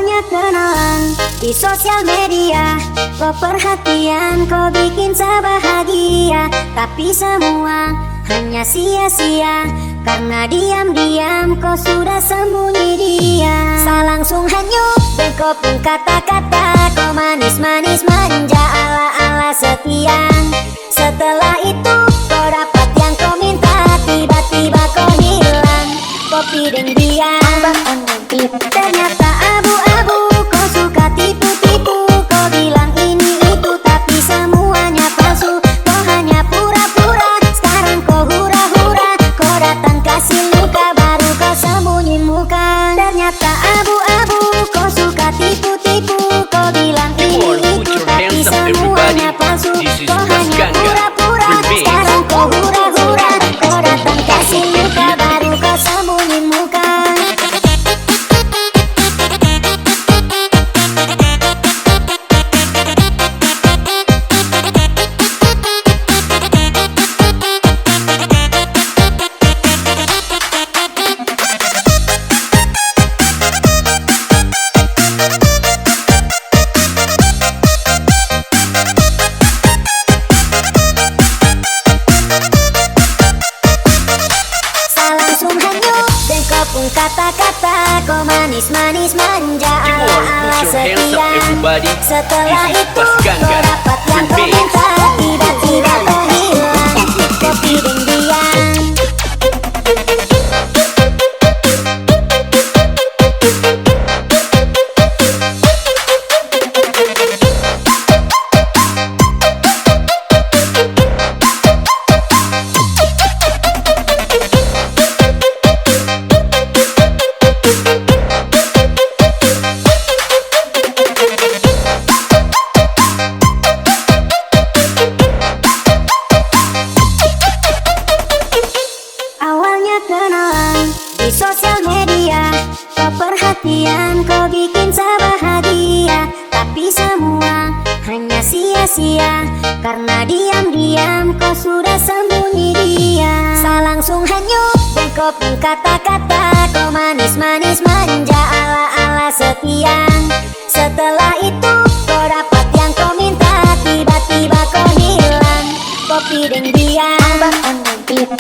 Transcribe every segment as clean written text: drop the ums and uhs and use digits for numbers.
Awalnya kenalan di sosial media, kau perhatian, kau bikin saya bahagia. Tapi semua hanya sia-sia, karena diam-diam kau sudah sembunyi dia. Saya langsung hanyut dan kau pun kata-kata, kau manis-manis manja ala-ala setia. Setelah itu kau dapat yang kau minta, tiba-tiba kau hilang. Kopi dan dia ternyata abu-abu, kau suka tipu-tipu. Kau bilang ini itu tapi semuanya palsu. Kau hanya pura-pura, sekarang kau hura-hura. Kau datang kasih luka, baru kau sembunyi muka. Ternyata abu-abu, kau suka tipu-tipu. Kau bilang ini itu tapi semuanya palsu. Kau hanya pura-pura, sekarang kau hura-hura. Kau datang kasih luka, baru kau sembunyi muka. Kata-kata kau manis-manis manja ala-ala setia. Setelah itu kau dapat yang kau minta, tiba-tiba kau hilang. Kopi dan dia kenalan di sosial media, kau perhatian, kau bikin saya bahagia. Tapi semua hanya sia-sia, karena diam-diam kau sudah sembunyi dia. Saya langsung hanyut dan kau pun kata-kata, kau manis-manis manja ala-ala setia. Setelah itu kau dapat yang kau minta, tiba-tiba kau hilang. Kopi dan dia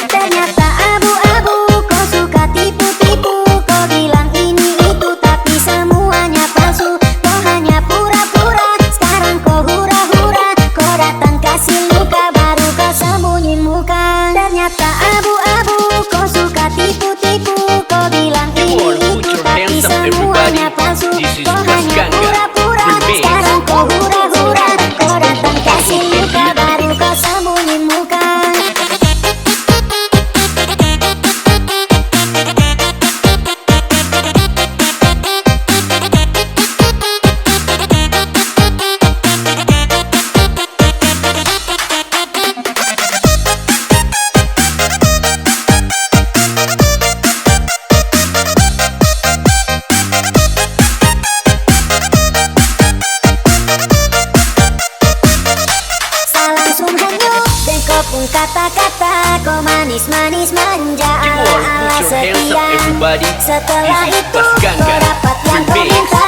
ternyata abu-abu, kau suka tipu-tipu. Kau bilang ini itu tapi semuanya palsu. Kau hanya pura-pura, sekarang kau hura-hura. Kau datang kasih luka, baru kau sembunyi muka. Ternyata abu-abu, kau suka tipu-tipu. Kau bilang ini itu tapi semuanya palsu. Kau hanya pura-pura, sekarang kau hura-hura. Kau datang kasih luka, baru kau sembunyi muka. Kata-kata kau manis-manis manja ala-ala setia. Setelah itu kau dapat yang kau minta,